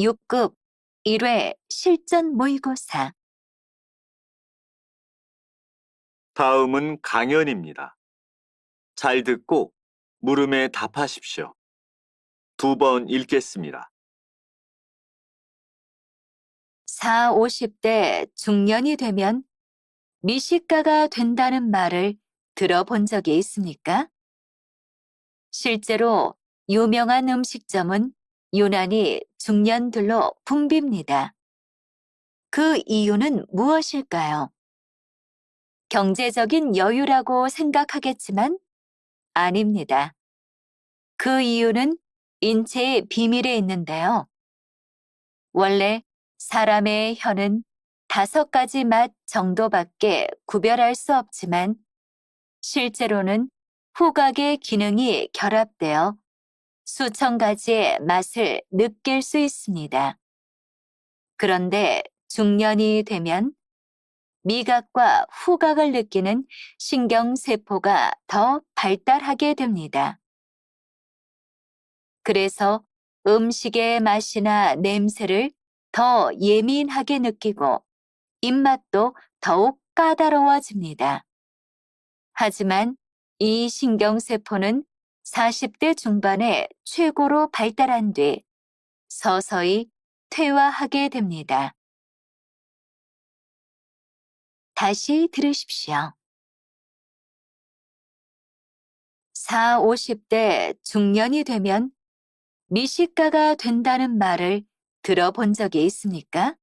6급 1회 실전 모의고사. 다음은 강연입니다. 잘 듣고 물음에 답하십시오. 2번 읽겠습니다. 4, 50대 중년이 되면 미식가가 된다는 말을 들어본 적이 있습니까? 실제로 유명한 음식점은 유난히 중년들로 붐빕니다. 그 이유는 무엇일까요? 경제적인 여유라고 생각하겠지만 아닙니다. 그 이유는 인체의 비밀에 있는데요. 원래 사람의 혀는 5가지 맛 정도밖에 구별할 수 없지만 실제로는 후각의 기능이 결합되어 수천 가지의 맛을 느낄 수 있습니다. 그런데 중년이 되면 미각과 후각을 느끼는 신경세포가 더 발달하게 됩니다. 그래서 음식의 맛이나 냄새를 더 예민하게 느끼고 입맛도 더욱 까다로워집니다. 하지만 이 신경세포는 40대 중반에 최고로 발달한 뒤 서서히 퇴화하게 됩니다. 다시 들으십시오. 4, 50대 중년이 되면 미식가가 된다는 말을 들어본 적이 있습니까?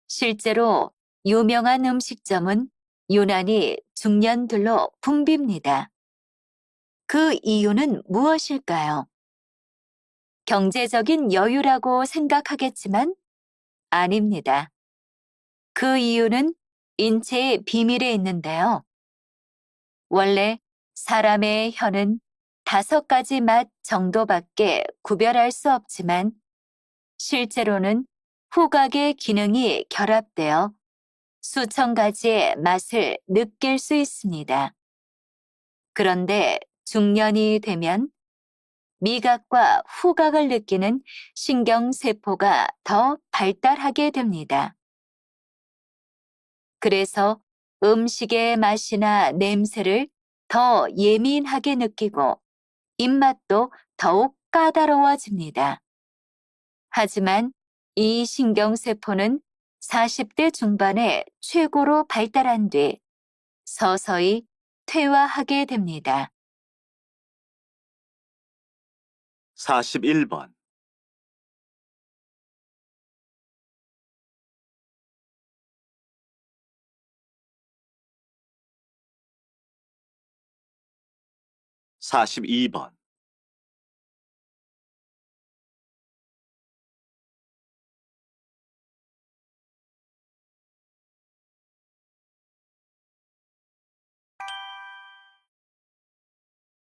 실제로 유명한 음식점은 유난히 중년들로 붐빕니다. 그 이유는 무엇일까요? 경제적인 여유라고 생각하겠지만 아닙니다. 그 이유는 인체의 비밀에 있는데요. 원래 사람의 혀는 5가지 맛 정도밖에 구별할 수 없지만 실제로는 후각의 기능이 결합되어 수천 가지의 맛을 느낄 수 있습니다. 그런데 중년이 되면 미각과 후각을 느끼는 신경세포가 더 발달하게 됩니다. 그래서 음식의 맛이나 냄새를 더 예민하게 느끼고 입맛도 더욱 까다로워집니다. 하지만 이 신경세포는 40대 중반에 최고로 발달한 뒤 서서히 퇴화하게 됩니다. 41번. (42번)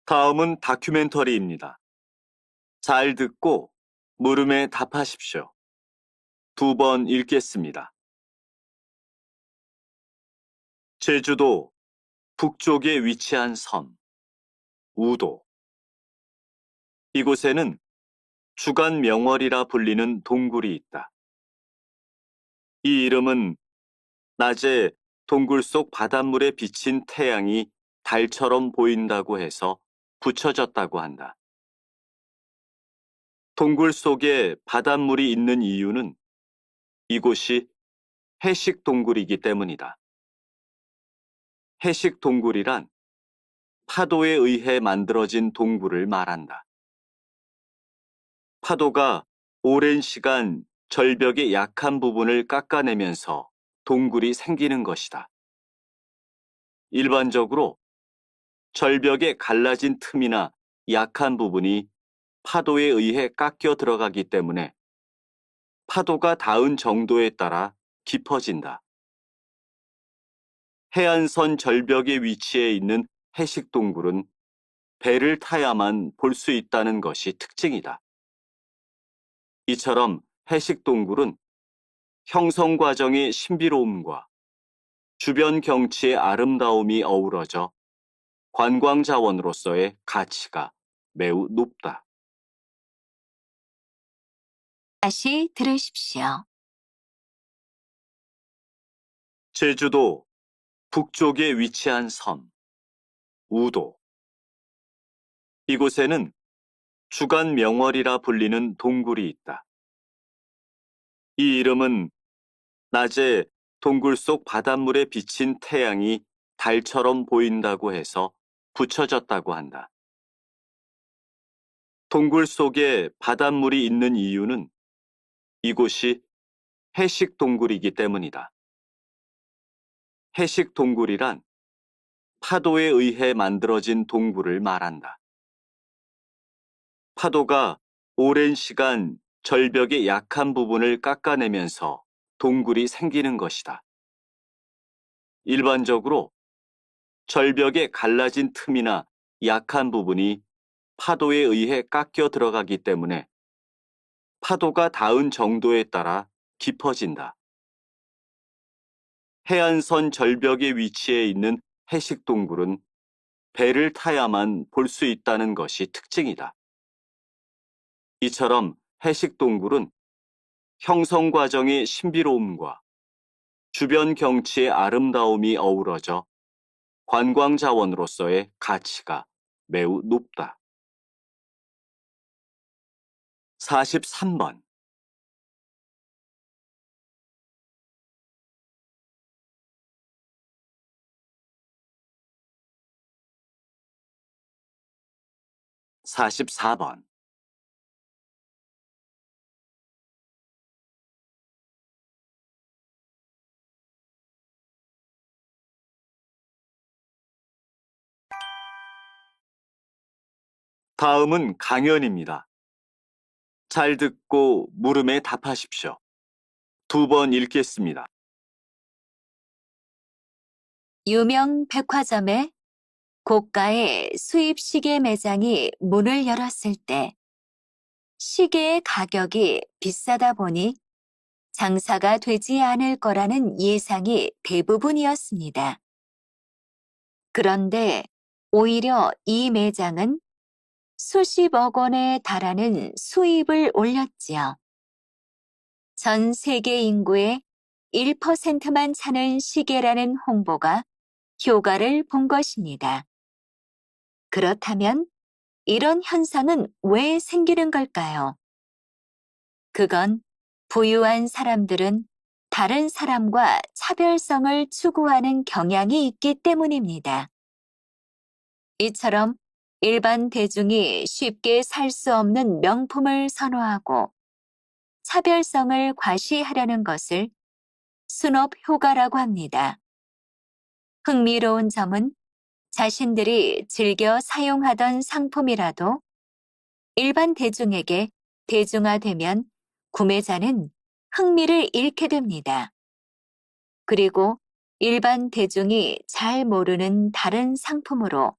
다음은 다큐멘터리입니다. 잘 듣고 물음에 답하십시오. 2번 읽겠습니다. 제주도 북쪽에 위치한 섬, 우도. 이곳에는 주간 명월이라 불리는 동굴이 있다. 이 이름은 낮에 동굴 속 바닷물에 비친 태양이 달처럼 보인다고 해서 붙여졌다고 한다. 동굴 속에 바닷물이 있는 이유는 이곳이 해식 동굴이기 때문이다. 해식 동굴이란 파도에 의해 만들어진 동굴을 말한다. 파도가 오랜 시간 절벽의 약한 부분을 깎아내면서 동굴이 생기는 것이다. 일반적으로 절벽에 갈라진 틈이나 약한 부분이 파도에 의해 깎여 들어가기 때문에 파도가 닿은 정도에 따라 깊어진다. 해안선 절벽에 위치해 있는 해식 동굴은 배를 타야만 볼 수 있다는 것이 특징이다. 이처럼 해식 동굴은 형성 과정의 신비로움과 주변 경치의 아름다움이 어우러져 관광 자원으로서의 가치가 매우 높다. 다시 들으십시오. 제주도 북쪽에 위치한 섬, 우도. 이곳에는 주간 명월이라 불리는 동굴이 있다. 이 이름은 낮에 동굴 속 바닷물에 비친 태양이 달처럼 보인다고 해서 붙여졌다고 한다. 동굴 속에 바닷물이 있는 이유는 이곳이 해식 동굴이기 때문이다. 해식 동굴이란 파도에 의해 만들어진 동굴을 말한다. 파도가 오랜 시간 절벽의 약한 부분을 깎아내면서 동굴이 생기는 것이다. 일반적으로 절벽에 갈라진 틈이나 약한 부분이 파도에 의해 깎여 들어가기 때문에 파도가 닿은 정도에 따라 깊어진다. 해안선 절벽의 위치해 있는 해식 동굴은 배를 타야만 볼 수 있다는 것이 특징이다. 이처럼 해식 동굴은 형성 과정의 신비로움과 주변 경치의 아름다움이 어우러져 관광 자원으로서의 가치가 매우 높다. 43번. (44번) 다음은 강연입니다. 잘 듣고 물음에 답하십시오. 2번 읽겠습니다. 유명 백화점에 고가의 수입 시계 매장이 문을 열었을 때 시계의 가격이 비싸다 보니 장사가 되지 않을 거라는 예상이 대부분이었습니다. 그런데 오히려 이 매장은 수십억 원에 달하는 수입을 올렸지요. 전 세계 인구의 1%만 차는 시계라는 홍보가 효과를 본 것입니다. 그렇다면 이런 현상은 왜 생기는 걸까요? 그건 부유한 사람들은 다른 사람과 차별성을 추구하는 경향이 있기 때문입니다. 이처럼 일반 대중이 쉽게 살 수 없는 명품을 선호하고 차별성을 과시하려는 것을 순업 효과라고 합니다. 흥미로운 점은 자신들이 즐겨 사용하던 상품이라도 일반 대중에게 대중화되면 구매자는 흥미를 잃게 됩니다. 그리고 일반 대중이 잘 모르는 다른 상품으로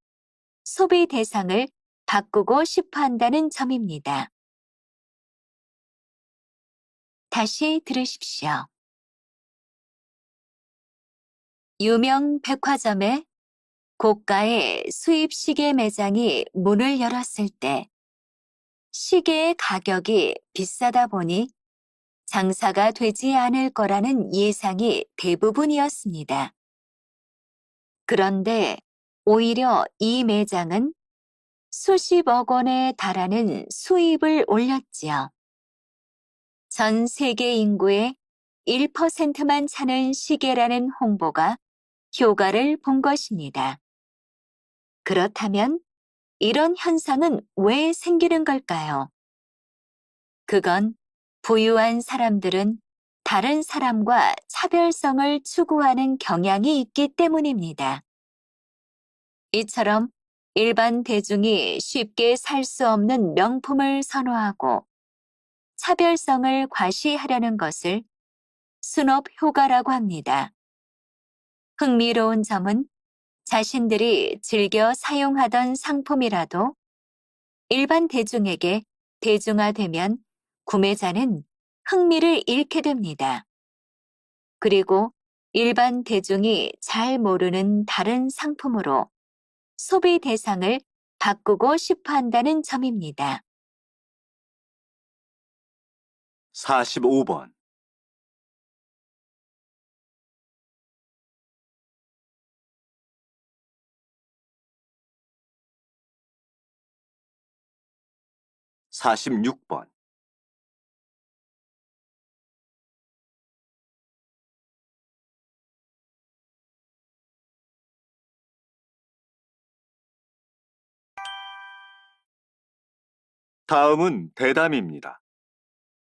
소비 대상을 바꾸고 싶어 한다는 점입니다. 다시 들으십시오. 유명 백화점에 고가의 수입 시계 매장이 문을 열었을 때 시계의 가격이 비싸다 보니 장사가 되지 않을 거라는 예상이 대부분이었습니다. 그런데 오히려 이 매장은 수십억 원에 달하는 수입을 올렸지요. 전 세계 인구의 1%만 차는 시계라는 홍보가 효과를 본 것입니다. 그렇다면 이런 현상은 왜 생기는 걸까요? 그건 부유한 사람들은 다른 사람과 차별성을 추구하는 경향이 있기 때문입니다. 이처럼 일반 대중이 쉽게 살 수 없는 명품을 선호하고 차별성을 과시하려는 것을 순업 효과라고 합니다. 흥미로운 점은 자신들이 즐겨 사용하던 상품이라도 일반 대중에게 대중화되면 구매자는 흥미를 잃게 됩니다. 그리고 일반 대중이 잘 모르는 다른 상품으로 소비 대상을 바꾸고 싶어 한다는 점입니다. 45번. 46번. 다음은 대담입니다.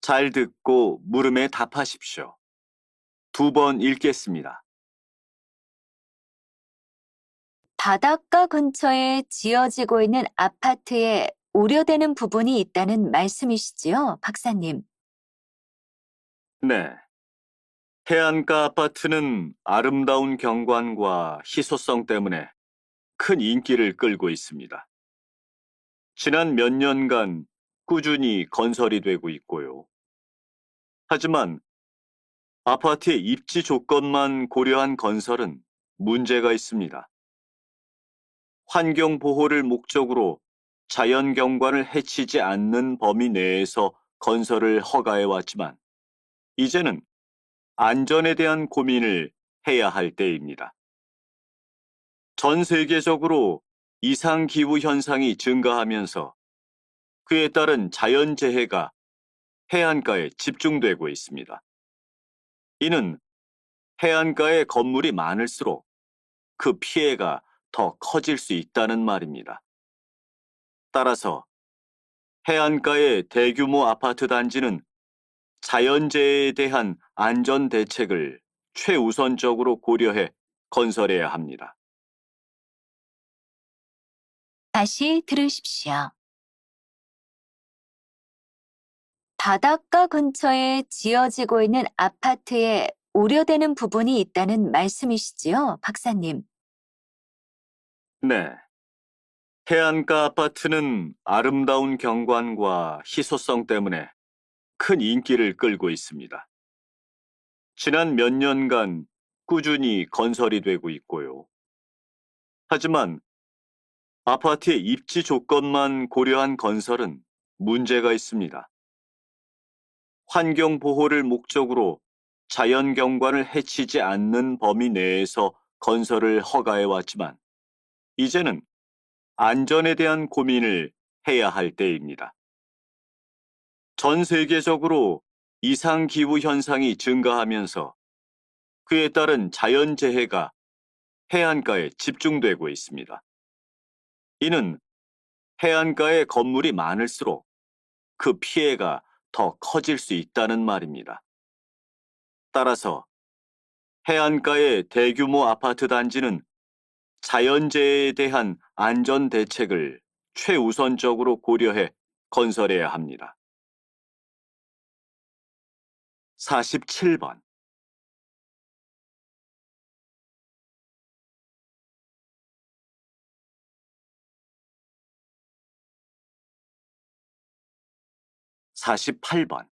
잘 듣고 물음에 답하십시오. 2번 읽겠습니다. 바닷가 근처에 지어지고 있는 아파트에 우려되는 부분이 있다는 말씀이시지요, 박사님? 네. 해안가 아파트는 아름다운 경관과 희소성 때문에 큰 인기를 끌고 있습니다. 지난 몇 년간 꾸준히 건설이 되고 있고요. 하지만 아파트의 입지 조건만 고려한 건설은 문제가 있습니다. 환경 보호를 목적으로 자연 경관을 해치지 않는 범위 내에서 건설을 허가해 왔지만 이제는 안전에 대한 고민을 해야 할 때입니다. 전 세계적으로 이상기후 현상이 증가하면서 그에 따른 자연재해가 해안가에 집중되고 있습니다. 이는 해안가에 건물이 많을수록 그 피해가 더 커질 수 있다는 말입니다. 따라서 해안가의 대규모 아파트 단지는 자연재해에 대한 안전 대책을 최우선적으로 고려해 건설해야 합니다. 다시 들으십시오. 바닷가 근처에 지어지고 있는 아파트에 우려되는 부분이 있다는 말씀이시지요, 박사님? 네. 해안가 아파트는 아름다운 경관과 희소성 때문에 큰 인기를 끌고 있습니다. 지난 몇 년간 꾸준히 건설이 되고 있고요. 하지만 아파트의 입지 조건만 고려한 건설은 문제가 있습니다. 환경 보호를 목적으로 자연 경관을 해치지 않는 범위 내에서 건설을 허가해 왔지만 이제는 안전에 대한 고민을 해야 할 때입니다. 전 세계적으로 이상기후 현상이 증가하면서 그에 따른 자연재해가 해안가에 집중되고 있습니다. 이는 해안가에 건물이 많을수록 그 피해가 더 커질 수 있다는 말입니다. 따라서 해안가의 대규모 아파트 단지는 자연재해에 대한 안전 대책을 최우선적으로 고려해 건설해야 합니다. 47번. 48번.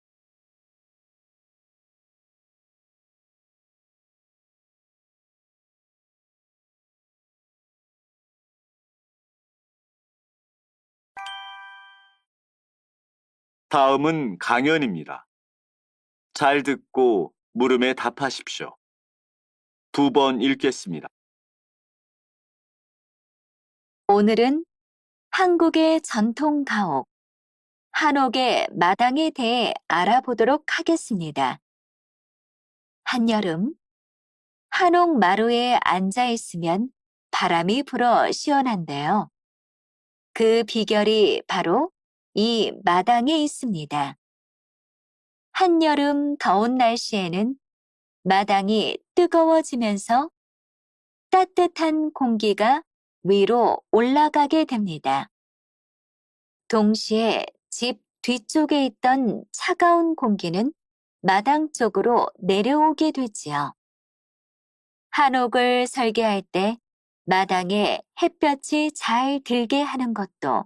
다음은 강연입니다. 잘 듣고 물음에 답하십시오. 2번 읽겠습니다. 오늘은 한국의 전통 가옥, 한옥의 마당에 대해 알아보도록 하겠습니다. 한여름, 한옥 마루에 앉아 있으면 바람이 불어 시원한데요. 그 비결이 바로 이 마당에 있습니다. 한여름 더운 날씨에는 마당이 뜨거워지면서 따뜻한 공기가 위로 올라가게 됩니다. 동시에 집 뒤쪽에 있던 차가운 공기는 마당 쪽으로 내려오게 되지요. 한옥을 설계할 때 마당에 햇볕이 잘 들게 하는 것도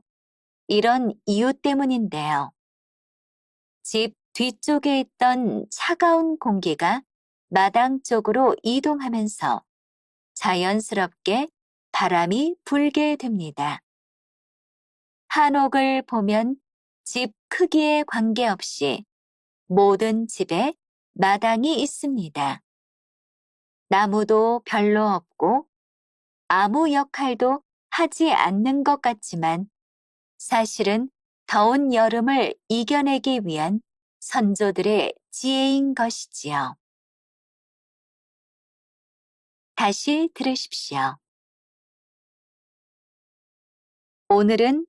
이런 이유 때문인데요. 집 뒤쪽에 있던 차가운 공기가 마당 쪽으로 이동하면서 자연스럽게 바람이 불게 됩니다. 한옥을 보면 집 크기에 관계없이 모든 집에 마당이 있습니다. 나무도 별로 없고 아무 역할도 하지 않는 것 같지만 사실은 더운 여름을 이겨내기 위한 선조들의 지혜인 것이지요. 다시 들으십시오. 오늘은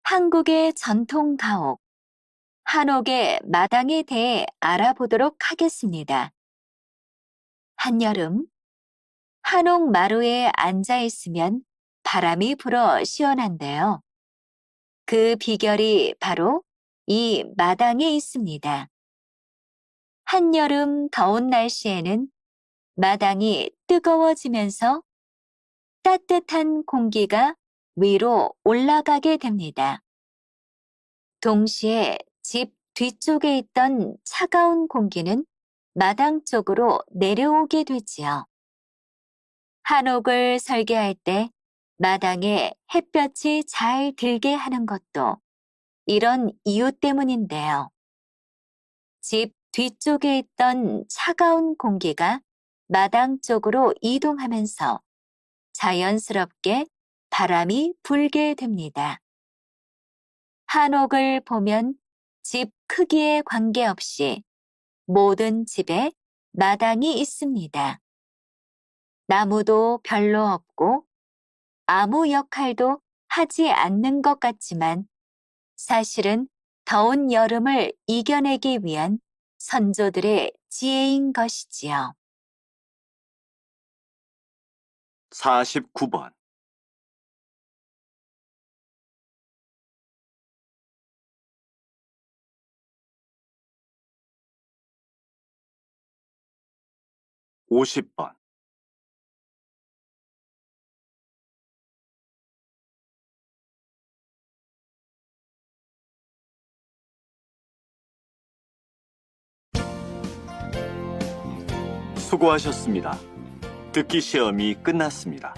한국의 전통 가옥, 한옥의 마당에 대해 알아보도록 하겠습니다. 한여름, 한옥 마루에 앉아 있으면 바람이 불어 시원한데요. 그 비결이 바로 이 마당에 있습니다. 한여름 더운 날씨에는 마당이 뜨거워지면서 따뜻한 공기가 위로 올라가게 됩니다. 동시에 집 뒤쪽에 있던 차가운 공기는 마당 쪽으로 내려오게 되지요. 한옥을 설계할 때 마당에 햇볕이 잘 들게 하는 것도 이런 이유 때문인데요. 집 뒤쪽에 있던 차가운 공기가 마당 쪽으로 이동하면서 자연스럽게 바람이 불게 됩니다. 한옥을 보면 집 크기에 관계없이 모든 집에 마당이 있습니다. 나무도 별로 없고 아무 역할도 하지 않는 것 같지만 사실은 더운 여름을 이겨내기 위한 선조들의 지혜인 것이지요. 49번. 오십 번. 수고하셨습니다. 듣기 시험이 끝났습니다.